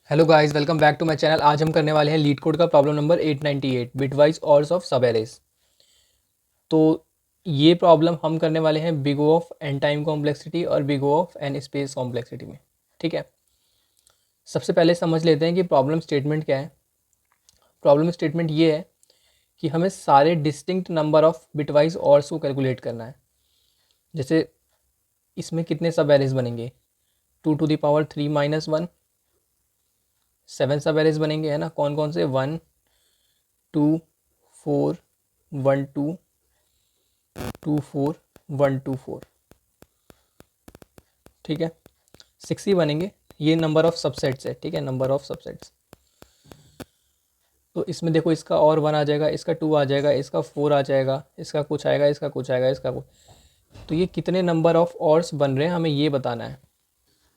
Hello guys, welcome back to my channel. आज हम करने वाले हैं लीड कोड का problem number 898 bitwise ORs of subarrays. तो ये प्रॉब्लम हम करने वाले हैं big O of n time complexity और big O of n space complexity में। ठीक है, सबसे पहले समझ लेते हैं कि प्रॉब्लम स्टेटमेंट क्या है। प्रॉब्लम स्टेटमेंट ये है कि हमें सारे डिस्टिंक्ट नंबर ऑफ बिटवाइज ऑर्स को कैलकुलेट करना है। जैसे इसमें कितने सब एरेज बनेंगे, 2⁻³ - 1, 7 सब एरेज बनेंगे, है ना। कौन कौन से, 1 2 4 1 2 2 4 1 2 4। ठीक है, 6 ही बनेंगे। ये नंबर ऑफ सबसेट्स है। ठीक है, नंबर ऑफ सबसेट्स। तो इसमें देखो, इसका और 1 आ जाएगा, इसका 2 आ जाएगा, इसका 4 आ जाएगा, इसका कुछ आएगा, इसका कुछ आएगा, इसका कुछ। तो ये कितने नंबर ऑफ ऑर्स बन रहे हैं हमें ये बताना है।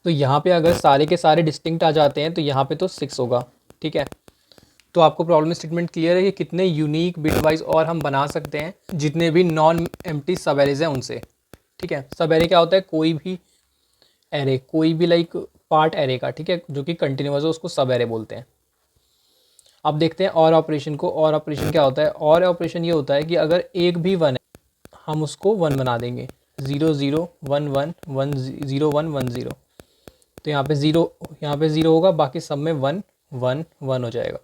तो यहाँ पे अगर सारे के सारे डिस्टिंक्ट आ जाते हैं तो यहाँ पे तो 6 होगा। ठीक है, तो आपको प्रॉब्लम स्टेटमेंट क्लियर है कि कितने यूनिक बिटवाइज और हम बना सकते हैं जितने भी नॉन एम्प्टी सब एरेज हैं उनसे। ठीक है, सब एरे क्या होता है, कोई भी एरे, कोई भी लाइक पार्ट एरे का, ठीक है, जो कि कंटिन्यूअस है उसको सब एरे बोलते हैं। अब देखते हैं और ऑपरेशन को। और ऑपरेशन क्या होता है, और ऑपरेशन ये होता है कि अगर एक भी 1 है हम उसको 1 बना देंगे। 0 0 1 1 1 0 1 1 0। तो यहाँ पे 0, यहाँ पे 0 होगा, बाकी सब में 1 1 1 हो जाएगा।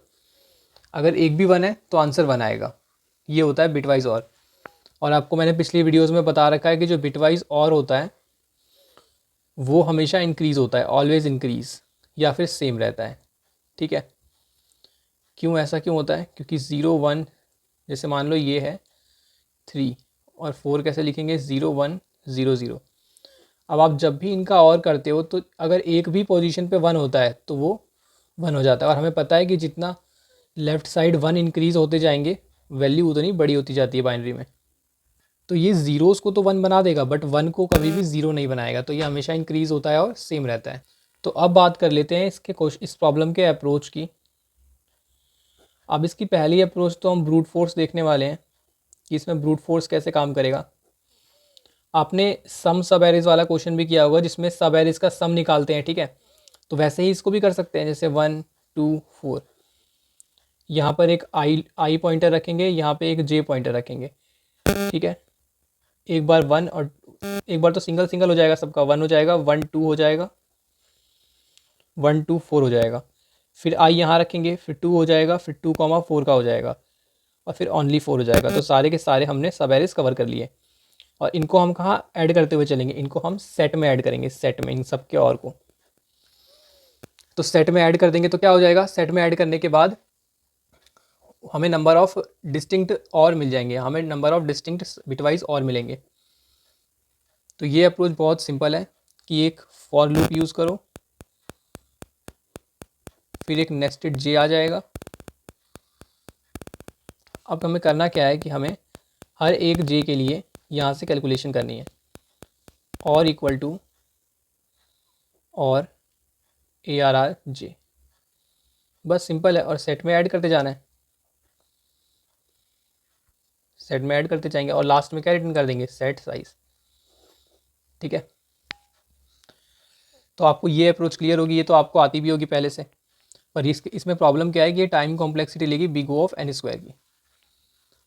अगर एक भी 1 है तो आंसर 1 आएगा। ये होता है बिटवाइज और आपको मैंने पिछली वीडियोस में बता रखा है कि जो बिटवाइज और होता है वो हमेशा इंक्रीज़ होता है, ऑलवेज इंक्रीज़, या फिर सेम रहता है। ठीक है, क्यों, ऐसा क्यों होता है, क्योंकि 0 1, जैसे मान लो ये है 3 और 4 कैसे लिखेंगे, 0 1 0 0। अब आप जब भी इनका और करते हो तो अगर एक भी पोजीशन पे 1 होता है तो वो 1 हो जाता है। और हमें पता है कि जितना लेफ़्ट साइड 1 इंक्रीज़ होते जाएंगे वैल्यू उतनी बड़ी होती जाती है बाइनरी में। तो ये ज़ीरोज़ को तो 1 बना देगा बट 1 को कभी भी 0 नहीं बनाएगा। तो ये हमेशा इंक्रीज़ होता है और सेम रहता है। तो अब बात कर लेते हैं इस प्रॉब्लम के अप्रोच की। अब इसकी पहली अप्रोच तो हम ब्रूट फोर्स देखने वाले हैं कि इसमें ब्रूट फोर्स कैसे काम करेगा। आपने सम सब एरेज वाला क्वेश्चन भी किया होगा जिसमें सब एरेज का सम निकालते हैं। ठीक है, तो वैसे ही इसको भी कर सकते हैं, जैसे 1 2 4। यहाँ पर एक आई पॉइंटर रखेंगे, यहाँ पे एक जे पॉइंटर रखेंगे। ठीक है, एक बार 1 और एक बार तो सिंगल सिंगल हो जाएगा, सबका 1 हो जाएगा, 1 2 हो जाएगा, 1 2 4 हो जाएगा। फिर आई यहाँ रखेंगे, फिर 2 हो जाएगा, फिर 2 4 का हो जाएगा, और फिर ओनली 4 हो जाएगा। तो सारे के सारे हमने सब एरेज कवर कर लिए। और इनको हम कहाँ ऐड करते हुए चलेंगे, इनको हम सेट में ऐड करेंगे, सेट में इन सब के और को। तो सेट में ऐड कर देंगे तो क्या हो जाएगा, सेट में ऐड करने के बाद हमें नंबर ऑफ डिस्टिंक्ट और मिल जाएंगे, हमें नंबर ऑफ डिस्टिंक्ट बिटवाइज और मिलेंगे। तो ये अप्रोच बहुत सिंपल है कि एक फॉर लूप यूज़ करो, फिर एक नेस्टेड जे आ जाएगा। अब हमें करना क्या है कि हमें हर एक जे के लिए यहाँ से कैलकुलेशन करनी है, और इक्वल टू और ARR जे, बस सिंपल है। और सेट में ऐड करते जाना है, सेट में ऐड करते जाएंगे और लास्ट में क्या रिटर्न कर देंगे, सेट साइज। ठीक है, तो आपको ये अप्रोच क्लियर होगी, ये तो आपको आती भी होगी पहले से। पर इसमें प्रॉब्लम क्या है कि ये टाइम कॉम्प्लेक्सिटी लेगी big O of n square की।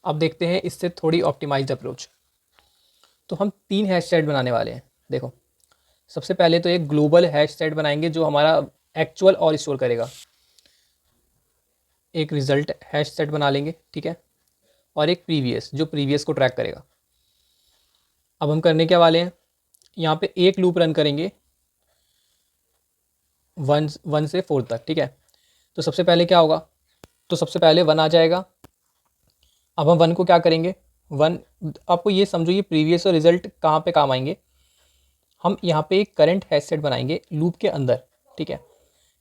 अब देखते हैं इससे थोड़ी ऑप्टिमाइज्ड अप्रोच। तो हम 3 हैश सेट बनाने वाले हैं। देखो, सबसे पहले तो एक ग्लोबल हैश सेट बनाएंगे जो हमारा एक्चुअल और स्टोर करेगा। एक रिजल्ट हैश सेट बना लेंगे, ठीक है, और एक प्रीवियस जो प्रीवियस को ट्रैक करेगा। अब हम करने क्या वाले हैं, यहाँ पे एक लूप रन करेंगे 1 से 4 तक। ठीक है, तो सबसे पहले क्या होगा, तो सबसे पहले 1 आ जाएगा। अब हम 1 को क्या करेंगे, 1, आपको ये समझो ये प्रीवियस और रिजल्ट कहाँ पे काम आएंगे। हम यहाँ पे एक करंट हैश सेट बनाएंगे लूप के अंदर। ठीक है,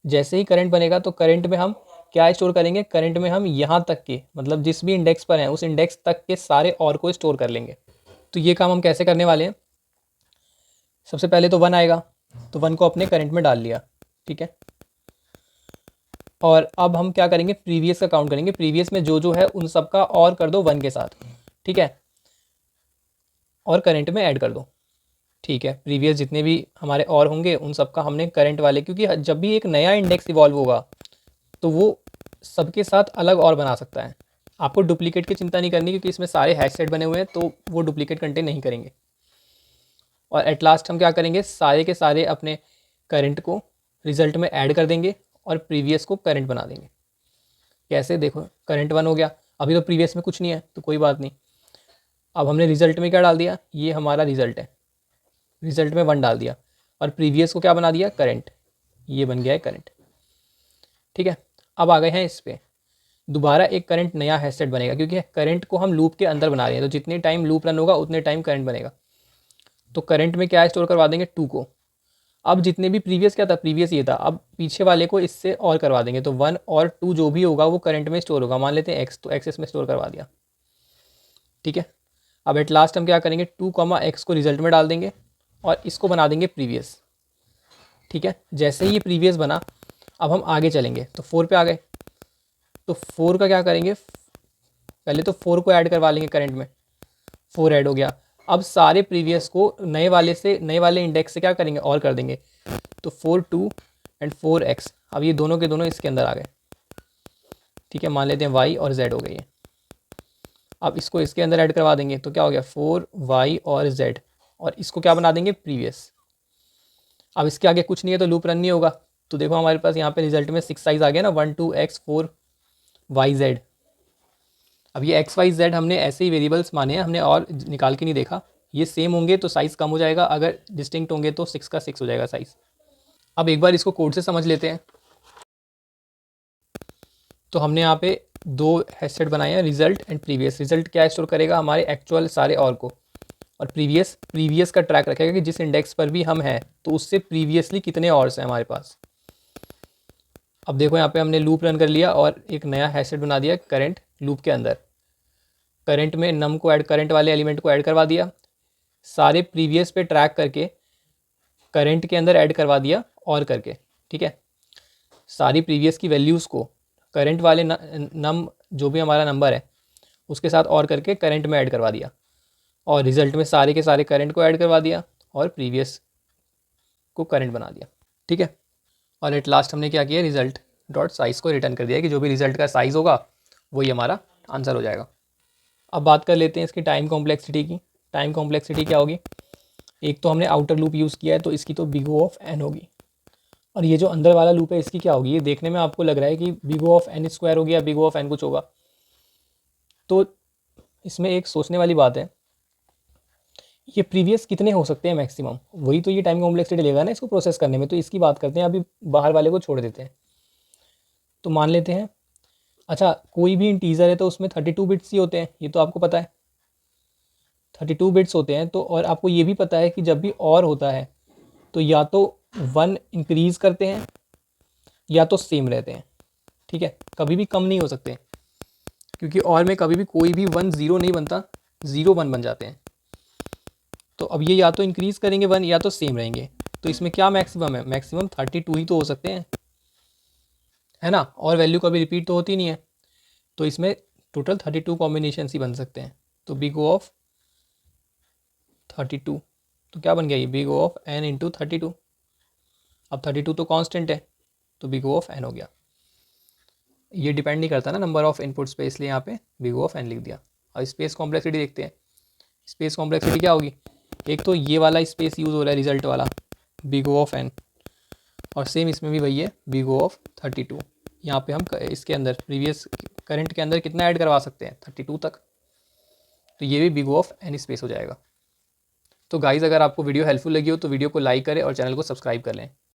जैसे ही करंट बनेगा तो करंट में हम क्या स्टोर करेंगे, करंट में हम यहाँ तक के, मतलब जिस भी इंडेक्स पर हैं उस इंडेक्स तक के सारे और को स्टोर कर लेंगे। तो ये काम हम कैसे करने वाले हैं, सबसे पहले तो 1 आएगा, तो 1 को अपने करंट में डाल लिया। ठीक है, और अब हम क्या करेंगे, प्रीवियस का काउंट करेंगे, प्रीवियस में जो जो है उन सब का और कर दो 1 के साथ। ठीक है, और करंट में ऐड कर दो। ठीक है, प्रीवियस जितने भी हमारे और होंगे उन सब का हमने करंट वाले, क्योंकि जब भी एक नया इंडेक्स इवॉल्व होगा तो वो सबके साथ अलग और बना सकता है। आपको डुप्लीकेट की चिंता नहीं करनी, क्योंकि इसमें सारे हैश सेट बने हुए हैं तो वो डुप्लीकेट कंटेंट नहीं करेंगे। और एट लास्ट हम क्या करेंगे, सारे के सारे अपने करंट को रिज़ल्ट में ऐड कर देंगे और प्रीवियस को करंट बना देंगे। कैसे, देखो करंट 1 हो गया, अभी तो प्रीवियस में कुछ नहीं है तो कोई बात नहीं। अब हमने रिज़ल्ट में क्या डाल दिया, ये हमारा रिज़ल्ट है, रिज़ल्ट में 1 डाल दिया और प्रीवियस को क्या बना दिया, करंट, ये बन गया है करंट। ठीक है, अब आ गए हैं इस पर, दोबारा एक करंट नया हैश सेट बनेगा, क्योंकि करंट को हम लूप के अंदर बना रहे हैं, तो जितने टाइम लूप रन होगा उतने टाइम करंट बनेगा। तो करंट में क्या स्टोर करवा देंगे, 2 को। अब जितने भी प्रीवियस क्या था, प्रीवियस ये था, अब पीछे वाले को इससे और करवा देंगे, तो 1 और 2 जो भी होगा वो करंट में स्टोर होगा। मान लेते हैं x, तो x इसमें स्टोर करवा दिया। ठीक है, अब एट लास्ट हम क्या करेंगे, 2, x को रिजल्ट में डाल देंगे और इसको बना देंगे प्रीवियस। ठीक है, जैसे ही ये प्रीवियस बना, अब हम आगे चलेंगे तो 4 पे आ गए, तो 4 का क्या करेंगे, पहले तो 4 को ऐड करवा लेंगे करंट में, 4 ऐड हो गया। अब सारे प्रीवियस को नए वाले इंडेक्स से क्या करेंगे, और कर देंगे, तो 4 2 एंड 4x, अब ये दोनों के दोनों इसके अंदर आ गए। ठीक है, मान लेते हैं y और z हो गई है। अब इसको इसके अंदर ऐड करवा देंगे तो क्या हो गया, 4y और z, और इसको क्या बना देंगे, प्रीवियस। अब इसके आगे कुछ नहीं है तो लूप रन नहीं होगा, तो देखो हमारे पास यहाँ पे रिजल्ट में 6 साइज आ गया ना, 1 2 x 4 y z। अब ये एक्स वाई जेड हमने ऐसे ही वेरिएबल्स माने हैं, हमने और निकाल के नहीं देखा। ये सेम होंगे तो साइज़ कम हो जाएगा, अगर डिस्टिंक्ट होंगे तो 6 का 6 हो जाएगा साइज़। अब एक बार इसको कोड से समझ लेते हैं। तो हमने यहाँ पे 2 हैश सेट बनाए हैं, रिजल्ट एंड प्रीवियस। रिजल्ट क्या स्टोर करेगा, हमारे एक्चुअल सारे और को, और प्रीवियस का ट्रैक रखेगा कि जिस इंडेक्स पर भी हम हैं तो उससे प्रीवियसली कितने ऑर्स हैं हमारे पास। अब देखो यहाँ पे हमने लूप रन कर लिया और एक नया हैश सेट बना दिया करंट लूप के अंदर। करंट में नम को ऐड, करंट वाले एलिमेंट को ऐड करवा दिया, सारे प्रीवियस पे ट्रैक करके करंट के अंदर ऐड करवा दिया और करके। ठीक है, सारी प्रीवियस की वैल्यूज़ को करंट वाले नम जो भी हमारा नंबर है उसके साथ और करके करंट में ऐड करवा दिया, और रिजल्ट में सारे के सारे करंट को ऐड करवा दिया और प्रीवियस को करंट बना दिया। ठीक है, और एट लास्ट हमने क्या किया, रिजल्ट डॉट साइज़ को रिटर्न कर दिया कि जो भी रिजल्ट का साइज़ होगा वही हमारा आंसर हो जाएगा। अब बात कर लेते हैं इसकी टाइम कॉम्प्लेक्सिटी की। टाइम कॉम्प्लेक्सिटी क्या होगी, एक तो हमने आउटर लूप यूज़ किया है तो इसकी तो बिग O ऑफ n होगी, और ये जो अंदर वाला लूप है इसकी क्या होगी। ये देखने में आपको लग रहा है कि big O of n square हो गया, बिग O ऑफ n कुछ होगा, तो इसमें एक सोचने वाली बात है, ये प्रीवियस कितने हो सकते हैं मैक्सिमम, वही तो ये टाइम कॉम्प्लेक्सिटी लेगा ना इसको प्रोसेस करने में। तो इसकी बात करते हैं, अभी बाहर वाले को छोड़ देते हैं। तो मान लेते हैं, अच्छा कोई भी इंटीजर है तो उसमें 32 बिट्स ही होते हैं, ये तो आपको पता है 32 बिट्स होते हैं। तो और आपको ये भी पता है कि जब भी और होता है तो या तो 1 इंक्रीज़ करते हैं या तो सेम रहते हैं। ठीक है, कभी भी कम नहीं हो सकते, क्योंकि और में कभी भी कोई भी 1 0 नहीं बनता, 0 1 बन जाते हैं। तो अब ये या तो इंक्रीज़ करेंगे 1 या तो सेम रहेंगे, तो इसमें क्या मैक्सिमम है, मैक्सिमम 32 ही तो हो सकते हैं, है ना, और वैल्यू कभी रिपीट तो होती नहीं है। तो इसमें टोटल 32 कॉम्बिनेशन ही बन सकते हैं। तो बिग O ऑफ 32, तो क्या बन गया ये, big O of n into 32। अब 32 तो कांस्टेंट है तो बिग O ऑफ n हो गया। ये डिपेंड नहीं करता ना नंबर ऑफ इनपुट्स पे, इसलिए यहाँ पे बिग O ऑफ n लिख दिया। अब स्पेस कॉम्प्लेक्सिटी देखते हैं। स्पेस कॉम्प्लेक्सिटी क्या होगी, एक तो ये वाला स्पेस यूज़ हो रहा है रिजल्ट वाला, बिग O ऑफ n, और सेम इसमें भी वही है, बिग O ऑफ 32। यहाँ पे हम इसके अंदर प्रीवियस करंट के अंदर कितना ऐड करवा सकते हैं, 32 तक, तो ये भी big O of n space हो जाएगा। तो गाइज़ अगर आपको वीडियो हेल्पफुल लगी हो तो वीडियो को लाइक करें और चैनल को सब्सक्राइब कर लें।